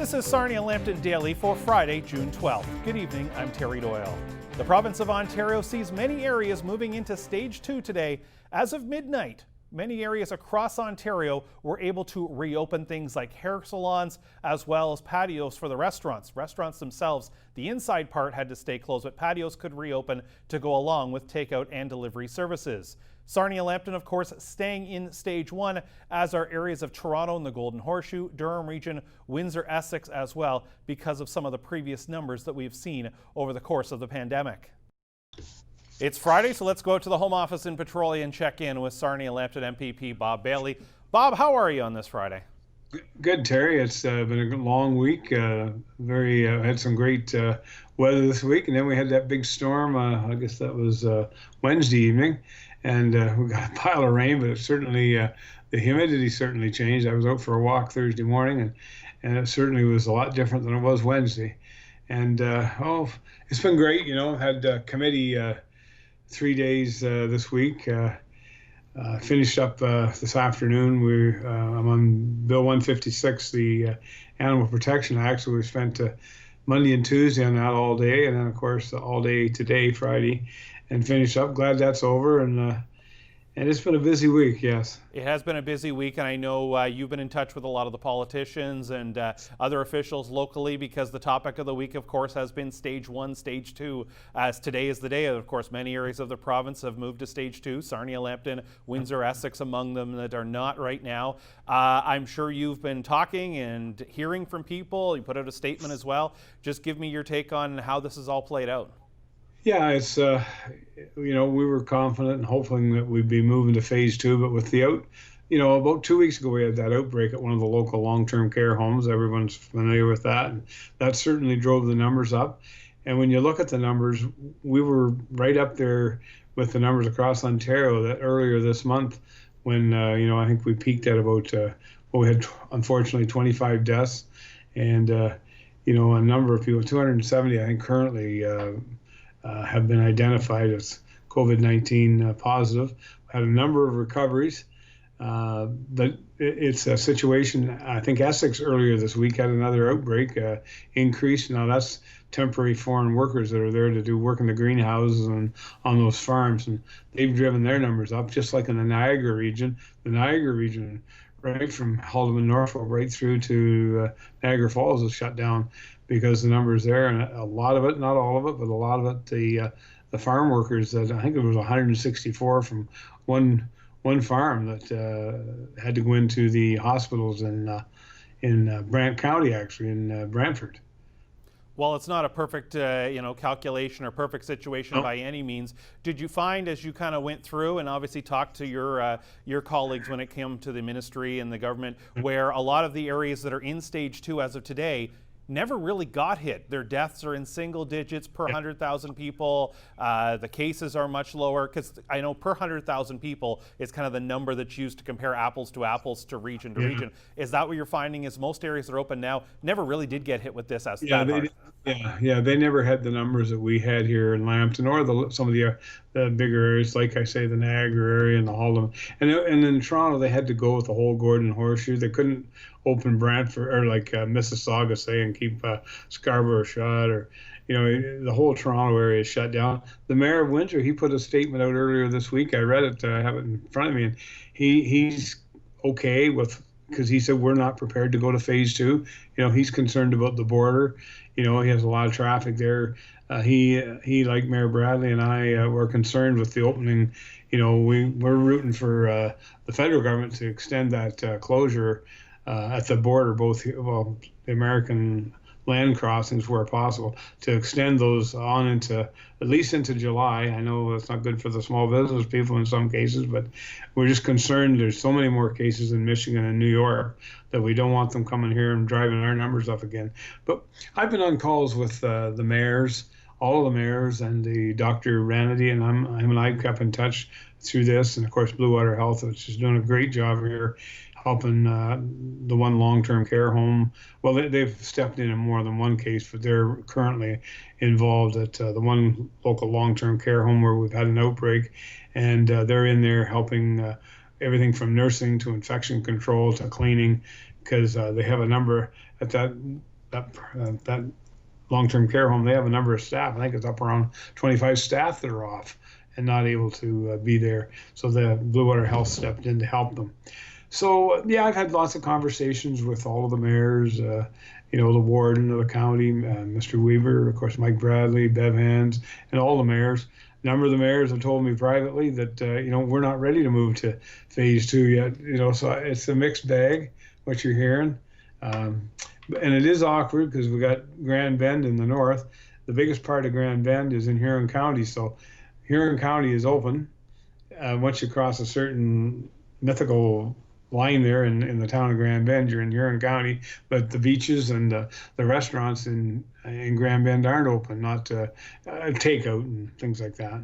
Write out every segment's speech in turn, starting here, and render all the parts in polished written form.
This is Sarnia-Lambton Daily for Friday, June 12th. Good evening, I'm Terry Doyle. The province of Ontario sees many areas moving into Stage 2 today. As of midnight, many areas across Ontario were able to reopen things like hair salons as well as patios for the restaurants. Restaurants themselves, the inside part had to stay closed, but patios could reopen to go along with takeout and delivery services. Sarnia-Lambton, of course, staying in Stage 1, as are areas of Toronto and the Golden Horseshoe, Durham region, Windsor, Essex as well, because of some of the previous numbers that we've seen over the course of the pandemic. It's Friday, so let's go out to the Home Office in Petrolia and check in with Sarnia-Lambton MPP Bob Bailey. Bob, how are you on this Friday? Good, Terry. It's been a long week. Had some great weather this week, and then we had that big storm. I guess that was Wednesday evening, and we got a pile of rain. But it certainly the humidity certainly changed. I was out for a walk Thursday morning, and it certainly was a lot different than it was Wednesday. And it's been great. You know, had committee 3 days this week. Finished up this afternoon. I'm on Bill 156, the Animal Protection Act. So we spent Monday and Tuesday on that all day, and then of course all day today, Friday, and finished up. Glad that's over, and it's been a busy week. Yes, it has been a busy week, and I know you've been in touch with a lot of the politicians and other officials locally, because the topic of the week, of course, has been Stage 1, Stage 2, as today is the day. Of course, many areas of the province have moved to Stage 2, Sarnia-Lambton, Windsor, Essex among them that are not right now. I'm sure you've been talking and hearing from people. You put out a statement as well. Just give me your take on how this is all played out. Yeah, it's we were confident and hoping that we'd be moving to Phase 2, but with the about 2 weeks ago we had that outbreak at one of the local long-term care homes. Everyone's familiar with that, and that certainly drove the numbers up. And when you look at the numbers, we were right up there with the numbers across Ontario that earlier this month, when I think we peaked at about we had unfortunately 25 deaths, and a number of people, 270 I think currently. Have been identified as COVID-19 positive. Had a number of recoveries, but it's a situation. I think Essex earlier this week had another outbreak increase. Now that's temporary foreign workers that are there to do work in the greenhouses and on those farms, and they've driven their numbers up, just like in the Niagara region. The Niagara region, right from Haldeman, Norfolk, right through to Niagara Falls, is shut down because the numbers there, and a lot of it, not all of it, but a lot of it, the farm workers, that I think it was 164 from one farm that had to go into the hospitals in Brant County, actually, in Brantford. Well, it's not a perfect, calculation or perfect situation by any means. Did you find, as you kind of went through and obviously talked to your colleagues when it came to the ministry and the government, where a lot of the areas that are in Stage 2 as of today never really got hit? Their deaths are in single digits per 100,000 people. The cases are much lower, because I know per 100,000 people is kind of the number that's used to compare apples to region to region. Is that what you're finding? Is most areas that are open now never really did get hit with this as that hard? They never had the numbers that we had here in Lambton, or some of the bigger areas, like I say, the Niagara area and the Haldeman. And in Toronto, they had to go with the whole Golden Horseshoe. They couldn't open Brantford or like Mississauga, say, and keep Scarborough shut, or the whole Toronto area is shut down. The mayor of Windsor, he put a statement out earlier this week. I read it. I have it in front of me, and he's okay with, because he said we're not prepared to go to Phase 2. He's concerned about the border. He has a lot of traffic there. He like Mayor Bradley and I were concerned with the opening. We're rooting for the federal government to extend that closure at the border, the American land crossings where possible, to extend those on at least into July. I know that's not good for the small business people in some cases, but we're just concerned there's so many more cases in Michigan and New York that we don't want them coming here and driving our numbers up again. But I've been on calls with the mayors, all of the mayors, and the Dr. Ranity, and him and I kept in touch through this, and of course Blue Water Health, which is doing a great job here helping the one long-term care home. Well, they've stepped in more than one case, but they're currently involved at the one local long-term care home where we've had an outbreak, and they're in there helping everything from nursing to infection control to cleaning, because they have a number at that that long-term care home, they have a number of staff. I think it's up around 25 staff that are off and not able to be there. So the Blue Water Health stepped in to help them. So yeah, I've had lots of conversations with all of the mayors, the warden of the county, Mr. Weaver, of course, Mike Bradley, Bev Hands, and all the mayors. A number of the mayors have told me privately that we're not ready to move to phase 2 yet. So it's a mixed bag what you're hearing, and it is awkward because we got Grand Bend in the north. The biggest part of Grand Bend is in Huron County, so Huron County is open. Once you cross a certain mythical line there in the town of Grand Bend, you're in Huron County, but the beaches and the restaurants in Grand Bend aren't open, not takeout and things like that.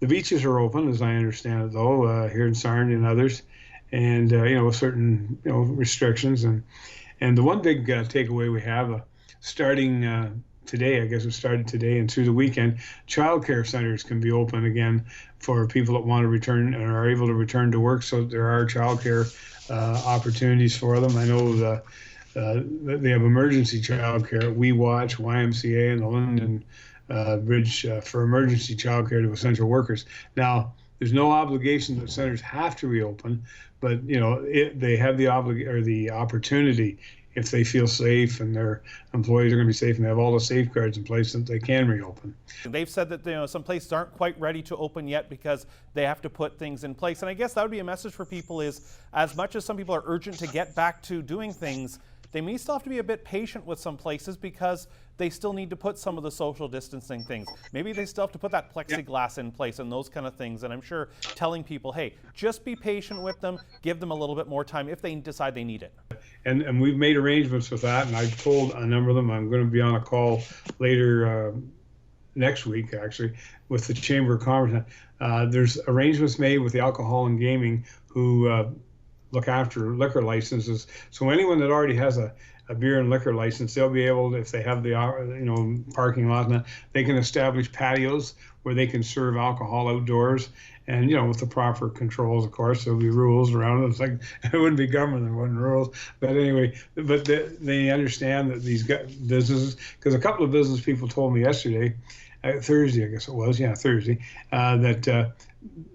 The beaches are open, as I understand it, though, here in Sarnia and others, and with certain restrictions. And the one big takeaway we have, starting today, I guess it started today and through the weekend, childcare centers can be open again for people that want to return and are able to return to work. So there are childcare opportunities for them. I know they have emergency childcare. We Watch, YMCA, and the London Bridge for emergency childcare to essential workers. Now, there's no obligation that centers have to reopen, but they have the opportunity if they feel safe and their employees are going to be safe and they have all the safeguards in place that they can reopen. They've said that some places aren't quite ready to open yet because they have to put things in place. And I guess that would be a message for people is, as much as some people are urgent to get back to doing things, they may still have to be a bit patient with some places because they still need to put some of the social distancing things. Maybe they still have to put that plexiglass in place and those kind of things. And I'm sure telling people, hey, just be patient with them, give them a little bit more time if they decide they need it. And we've made arrangements with that, and I've told a number of them I'm going to be on a call later next week, actually, with the Chamber of Commerce. There's arrangements made with the Alcohol and Gaming who look after liquor licenses. So anyone that already has a beer and liquor license, they'll be able to, if they have the parking lot, they can establish patios where they can serve alcohol outdoors, and with the proper controls, of course. There'll be rules around it. It's like it wouldn't be government, there wasn't rules. But anyway, they understand that these businesses, because a couple of business people told me yesterday, Thursday, I guess it was, Thursday, that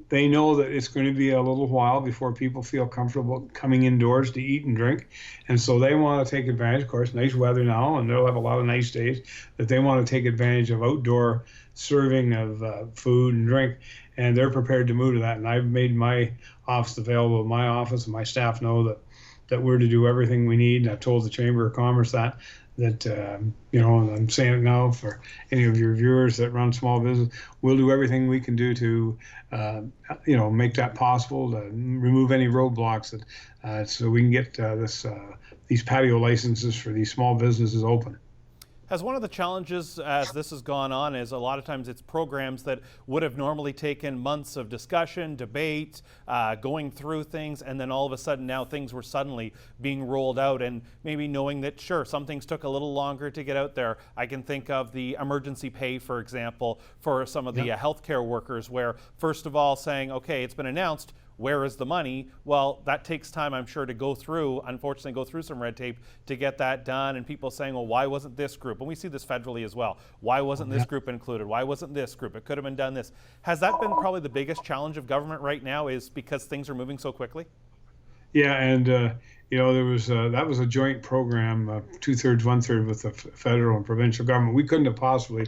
they know that it's going to be a little while before people feel comfortable coming indoors to eat and drink. And so they want to take advantage, of course, nice weather now, and they'll have a lot of nice days, that they want to take advantage of outdoor serving of food and drink, and they're prepared to move to that. And I've made my office available. My office and my staff know that we're to do everything we need. And I've told the Chamber of Commerce that and I'm saying it now for any of your viewers that run small business, we'll do everything we can do to, make that possible, to remove any roadblocks so we can get these patio licenses for these small businesses open. As one of the challenges as this has gone on is a lot of times it's programs that would have normally taken months of discussion, debate, going through things, and then all of a sudden now things were suddenly being rolled out, and maybe knowing that, sure, some things took a little longer to get out there. I can think of the emergency pay, for example, for some of the healthcare workers, where first of all saying, okay, it's been announced, where is the money? Well, that takes time, I'm sure, to unfortunately go through some red tape to get that done. And people saying, well, why wasn't this group? And we see this federally as well. Why wasn't this group included? Why wasn't this group? It could have been done this. Has that been probably the biggest challenge of government right now, is because things are moving so quickly? Yeah, and there was that was a joint program, 2/3, 1/3 with the federal and provincial government. We couldn't have possibly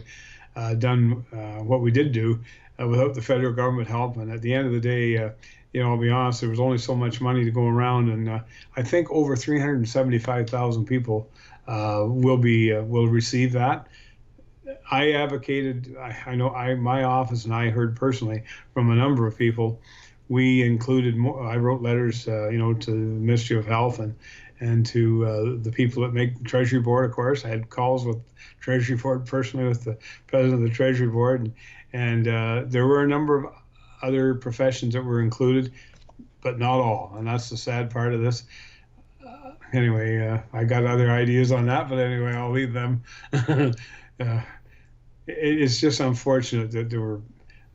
done what we did do without the federal government help. And at the end of the day, I'll be honest, there was only so much money to go around, and I think over 375,000 people will receive that. I advocated. My office and I heard personally from a number of people. We included more. I wrote letters, to the Ministry of Health and to the people that make the Treasury Board. Of course, I had calls with Treasury Board personally with the president of the Treasury Board, and there were a number of other professions that were included, but not all, and that's the sad part of this. I got other ideas on that, but anyway, I'll leave them. It's just unfortunate that there were,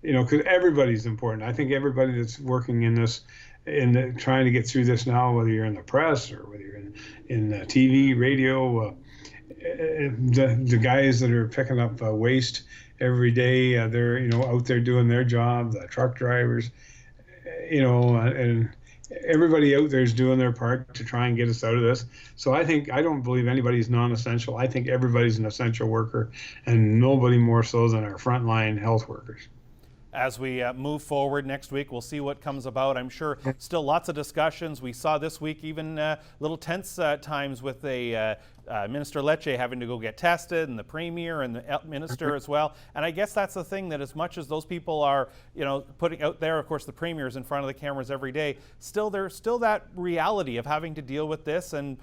because everybody's important. I think everybody that's working in this, trying to get through this now, whether you're in the press or whether you're in TV, radio, the guys that are picking up waste every day, they're out there doing their job. The truck drivers, and everybody out there is doing their part to try and get us out of this. So I don't believe anybody's non-essential. I think everybody's an essential worker, and nobody more so than our frontline health workers. As we move forward next week, we'll see what comes about. I'm sure still lots of discussions. We saw this week even little tense times with Minister Lecce having to go get tested, and the Premier and the Minister as well. And I guess that's the thing, that as much as those people are, putting out there, of course, the Premier's in front of the cameras every day, there's still that reality of having to deal with this, and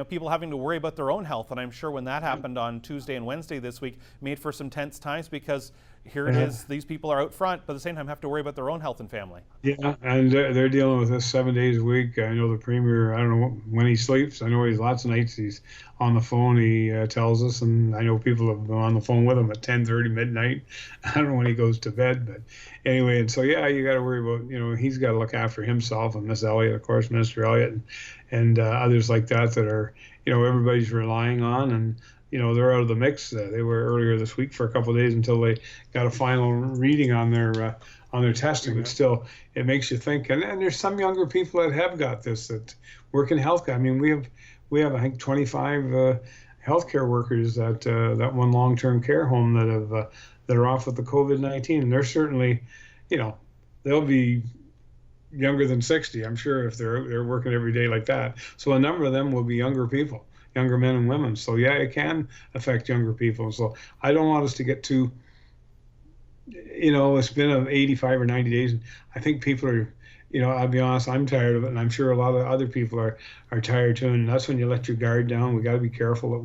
people having to worry about their own health. And I'm sure when that happened on Tuesday and Wednesday this week, made for some tense times, because here it is, these people are out front, but at the same time have to worry about their own health and family. Yeah, and they're dealing with this 7 days a week. I know the Premier, I don't know when he sleeps. I know he's lots of nights he's on the phone, he tells us, and I know people have been on the phone with him at 10:30, midnight. I don't know when he goes to bed, but anyway, and so yeah, you got to worry about, he's got to look after himself, and Miss Elliott, of course, Minister Elliott, and others like that are, everybody's relying on, and they're out of the mix. They were earlier this week for a couple of days until they got a final reading on their testing. But still, it makes you think. And there's some younger people that have got this, that work in healthcare. I mean, we have I think 25 healthcare workers that one long-term care home that are off with the COVID-19. And they're certainly, they'll be younger than 60, I'm sure, if they're working every day like that. So a number of them will be younger people, younger men and women. So yeah, it can affect younger people. So I don't want us to get too, it's been 85 or 90 days, and I think people are, I'll be honest, I'm tired of it, and I'm sure a lot of other people are tired too. And that's when you let your guard down. We got to be careful that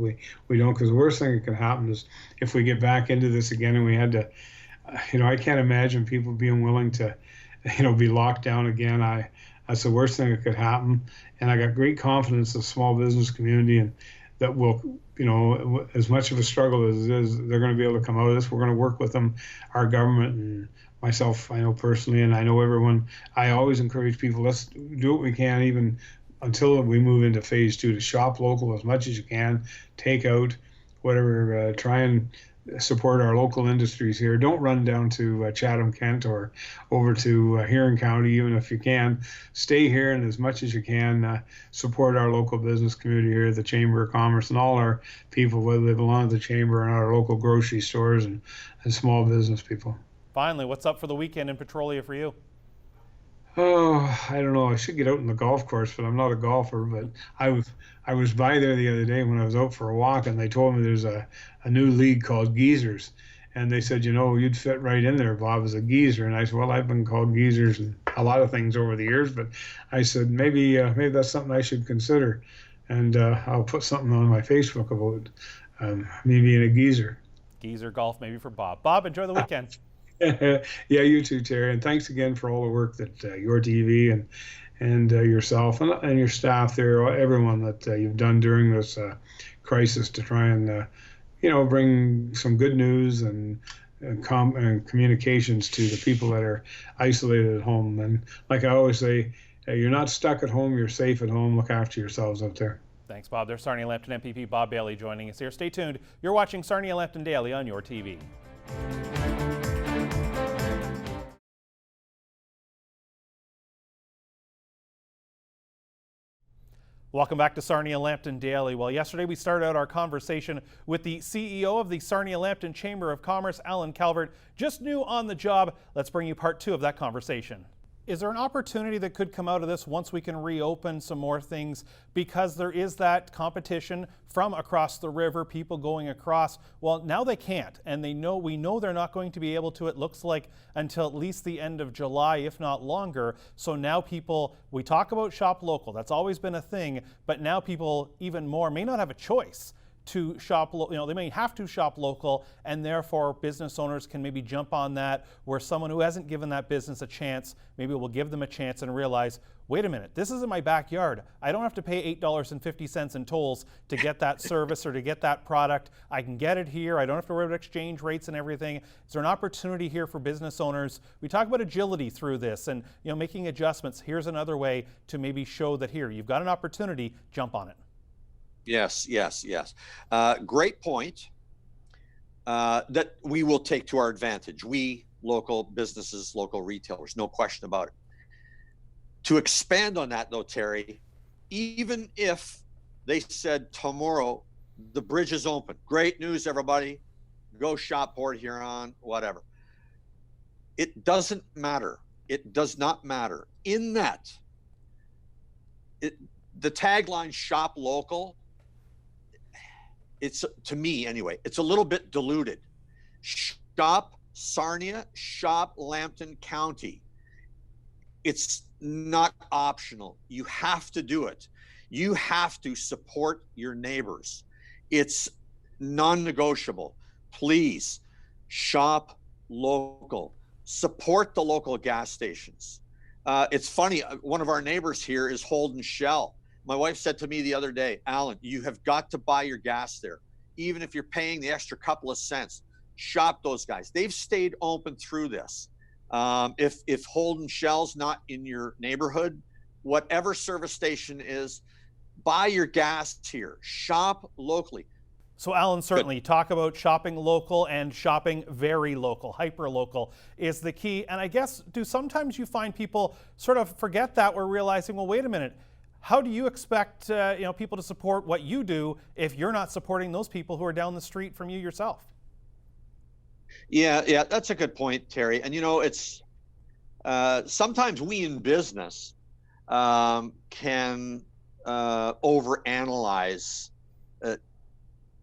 we don't, because the worst thing that can happen is if we get back into this again and we had to, I can't imagine people being willing to, be locked down again. That's the worst thing that could happen. And I got great confidence in the small business community, and that will, as much of a struggle as it is, they're going to be able to come out of this. We're going to work with them, our government, and myself, I know personally, and I know everyone. I always encourage people, let's do what we can, even until we move into phase 2, to shop local as much as you can, take out whatever, try and support our local industries here. Don't run down to Chatham, Kent, or over to Huron County, even if you can. Stay here, and as much as you can, support our local business community here, the Chamber of Commerce, and all our people, whether they belong to the Chamber and our local grocery stores and small business people. Finally, what's up for the weekend in Petrolia for you? Oh, I don't know. I should get out in the golf course, but I'm not a golfer. But I was by there the other day when I was out for a walk, and they told me there's a new league called Geezers. And they said, you'd fit right in there, Bob, as a geezer. And I said, well, I've been called geezers and a lot of things over the years, but I said, maybe that's something I should consider. And I'll put something on my Facebook about me being a geezer. Geezer golf, maybe for Bob. Bob, enjoy the weekend. Yeah, you too, Terry. And thanks again for all the work that your TV and yourself and your staff there, everyone that you've done during this crisis to try and bring some good news and communications to the people that are isolated at home. And like I always say, you're not stuck at home, you're safe at home. Look after yourselves out there. Thanks, Bob. There's Sarnia-Lambton MPP Bob Bailey joining us here. Stay tuned. You're watching Sarnia-Lambton Daily on your TV. Welcome back to Sarnia-Lambton Daily. Well, yesterday we started out our conversation with the CEO of the Sarnia-Lambton Chamber of Commerce, Allan Calvert. Just new on the job. Let's bring you part 2 of that conversation. Is there an opportunity that could come out of this once we can reopen some more things? Because there is that competition from across the river, people going across. Well, now they can't, and we know they're not going to be able to, it looks like, until at least the end of July, if not longer. So now we talk about shop local, that's always been a thing, but now people even more may not have a choice to shop, they may have to shop local, and therefore business owners can maybe jump on that, where someone who hasn't given that business a chance, maybe will give them a chance and realize, wait a minute, this is in my backyard. I don't have to pay $8.50 in tolls to get that service or to get that product. I can get it here. I don't have to worry about exchange rates and everything. Is there an opportunity here for business owners? We talk about agility through this and making adjustments. Here's another way to maybe show that here, you've got an opportunity, jump on it. Yes, yes, yes. Great point. That we will take to our advantage. We, local businesses, local retailers, no question about it. To expand on that, though, Terry, even if they said tomorrow the bridge is open, great news, everybody, go shop Port Huron, whatever. It doesn't matter. It does not matter. In that, the tagline "shop local," it's, to me anyway, it's a little bit diluted. Shop Sarnia, shop Lambton County. It's not optional. You have to do it. You have to support your neighbors. It's non-negotiable. Please shop local. Support the local gas stations. It's funny, one of our neighbors here is Holden Shell. My wife said to me the other day, Allan, you have got to buy your gas there. Even if you're paying the extra couple of cents, shop those guys. They've stayed open through this. If Holden Shell's not in your neighborhood, whatever service station is, buy your gas here. Shop locally. So Allan, certainly talk about shopping local, and shopping very local, hyper local is the key. And I guess, do sometimes you find people sort of forget that? We're realizing, well, wait a minute, how do you expect people to support what you do if you're not supporting those people who are down the street from you yourself? Yeah, that's a good point, Terry. And it's sometimes we in business can overanalyze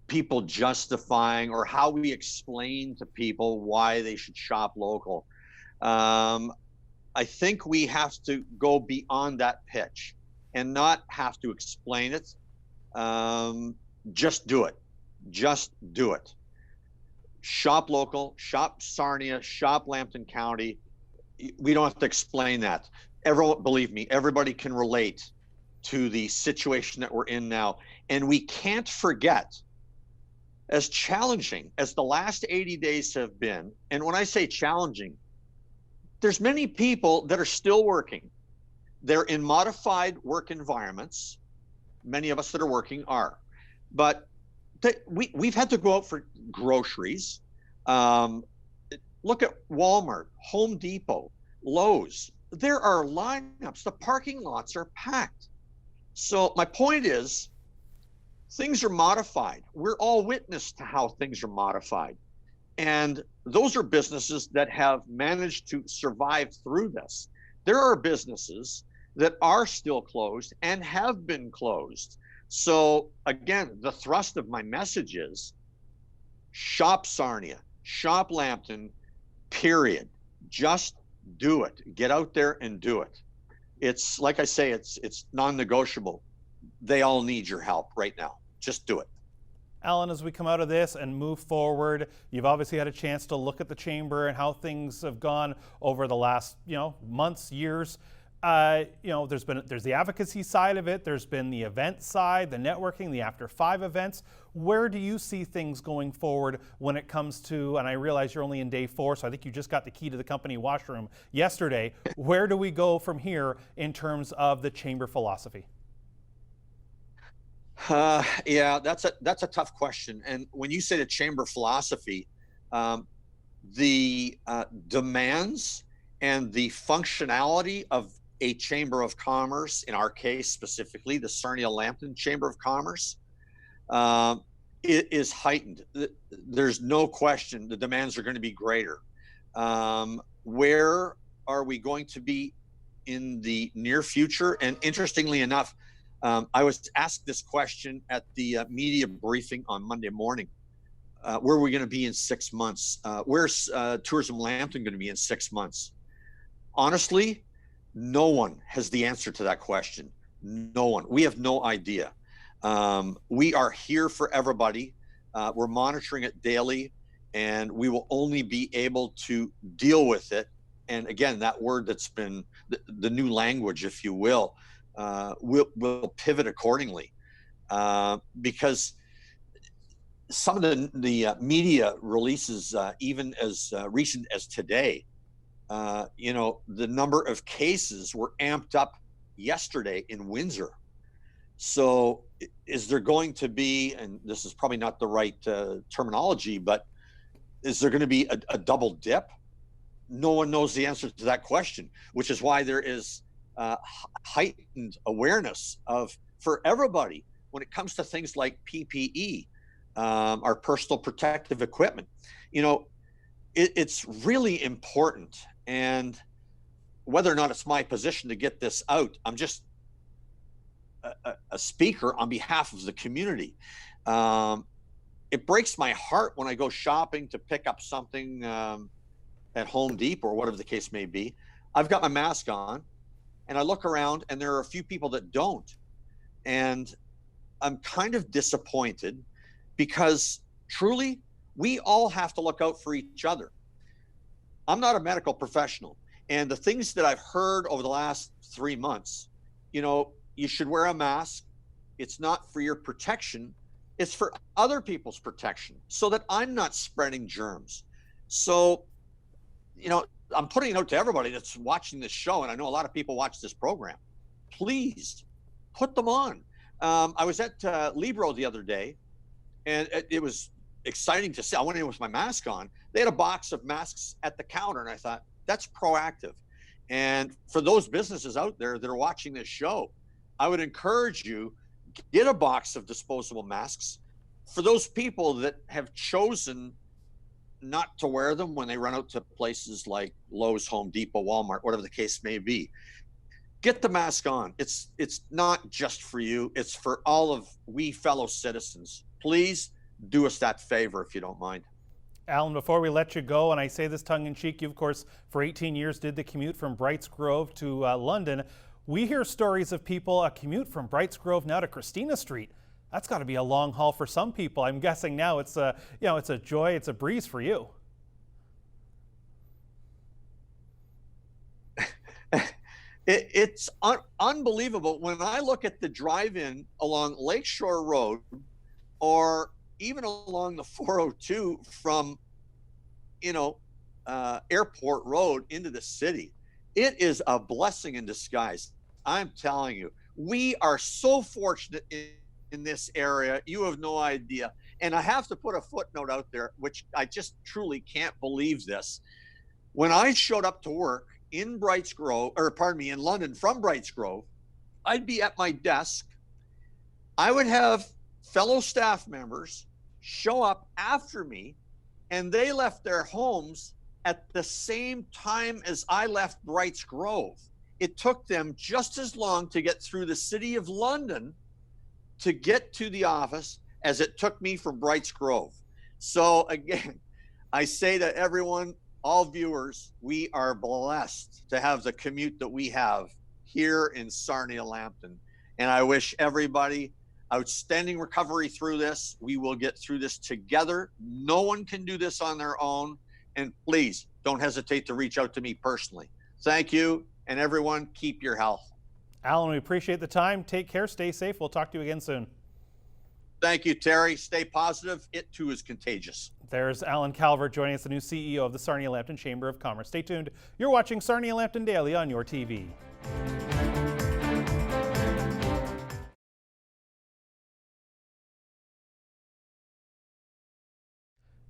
people justifying, or how we explain to people why they should shop local. I think we have to go beyond that pitch and not have to explain it. Just do it. Just do it. Shop local, shop Sarnia, shop Lambton County. We don't have to explain that. Everyone, believe me, everybody can relate to the situation that we're in now. And we can't forget, as challenging as the last 80 days have been, and when I say challenging, there's many people that are still working. They're in modified work environments. Many of us that are working are. But we've had to go out for groceries. Look at Walmart, Home Depot, Lowe's. There are lineups. The parking lots are packed. So my point is, things are modified. We're all witness to how things are modified. And those are businesses that have managed to survive through this. There are businesses that are still closed and have been closed. So again, the thrust of my message is shop Sarnia, shop Lambton, period. Just do it. Get out there and do it. It's like I say, it's non-negotiable. They all need your help right now. Just do it. Allan, as we come out of this and move forward, you've obviously had a chance to look at the chamber and how things have gone over the last, months, years. There's the advocacy side of it. There's been the event side, the networking, the After 5 events. Where do you see things going forward when it comes to, and I realize you're only in day 4, so I think you just got the key to the company washroom yesterday. Where do we go from here in terms of the chamber philosophy? Yeah, that's a tough question. And when you say the chamber philosophy, the demands and the functionality of a chamber of commerce, in our case specifically, the Sarnia-Lambton Chamber of Commerce, it is heightened. There's no question the demands are going to be greater. Where are we going to be in the near future? And interestingly enough, I was asked this question at the media briefing on Monday morning. Where are we going to be in 6 months? Where's Tourism Lambton going to be in 6 months? Honestly, no one has the answer to that question. No one. We have no idea. We are here for everybody. We're monitoring it daily, and we will only be able to deal with it. And again, that word that's been the new language, if you will, we'll pivot accordingly, because some of the media releases, even as recent as today, the number of cases were amped up yesterday in Windsor. So is there going to be, and this is probably not the right terminology, but is there going to be a double dip? No one knows the answer to that question, which is why there is heightened awareness for everybody when it comes to things like PPE, our personal protective equipment. It's really important. And whether or not it's my position to get this out, I'm just a speaker on behalf of the community. It breaks my heart when I go shopping to pick up something at Home Depot or whatever the case may be. I've got my mask on and I look around and there are a few people that don't. And I'm kind of disappointed because truly we all have to look out for each other. I'm not a medical professional, and the things that I've heard over the last 3 months, you should wear a mask. It's not for your protection. It's for other people's protection so that I'm not spreading germs. So, I'm putting it out to everybody that's watching this show, and I know a lot of people watch this program. Please put them on. I was at Libro the other day, and it was exciting to see. I went in with my mask on. They had a box of masks at the counter, and I thought, that's proactive. And for those businesses out there that are watching this show, I would encourage you, get a box of disposable masks. For those people that have chosen not to wear them when they run out to places like Lowe's, Home Depot, Walmart, whatever the case may be, get the mask on. It's not just for you. It's for all of we fellow citizens. Please do us that favor if you don't mind. Allan, before we let you go, and I say this tongue-in-cheek, you, of course, for 18 years did the commute from Brights Grove to London. We hear stories of people, a commute from Brights Grove now to Christina Street. That's got to be a long haul for some people. I'm guessing now it's a joy, it's a breeze for you. It's unbelievable. When I look at the drive-in along Lakeshore Road, or even along the 402 from, Airport Road into the city, it is a blessing in disguise. I'm telling you, we are so fortunate in this area. You have no idea. And I have to put a footnote out there, which I just truly can't believe this. When I showed up to work in in London from Brights Grove, I'd be at my desk. I would have fellow staff members show up after me, and they left their homes at the same time as I left Brights Grove. It took them just as long to get through the city of London to get to the office as it took me from Brights Grove. So again, I say to everyone, all viewers, we are blessed to have the commute that we have here in Sarnia-Lambton. And I wish everybody outstanding recovery through this. We will get through this together. No one can do this on their own. And please don't hesitate to reach out to me personally. Thank you. And everyone, keep your health. Allan, we appreciate the time. Take care. Stay safe. We'll talk to you again soon. Thank you, Terry. Stay positive. It too is contagious. There's Allan Calvert joining us, the new CEO of the Sarnia-Lambton Chamber of Commerce. Stay tuned. You're watching Sarnia-Lambton Daily on your TV.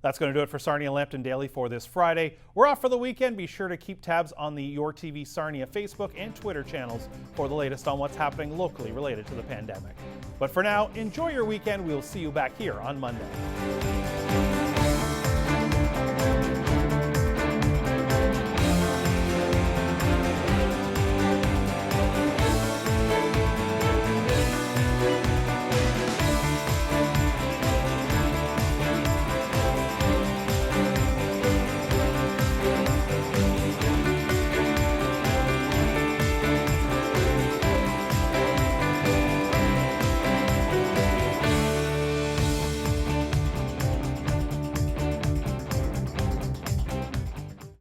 That's going to do it for Sarnia-Lambton Daily for this Friday. We're off for the weekend. Be sure to keep tabs on the Your TV Sarnia Facebook and Twitter channels for the latest on what's happening locally related to the pandemic. But for now, enjoy your weekend. We'll see you back here on Monday.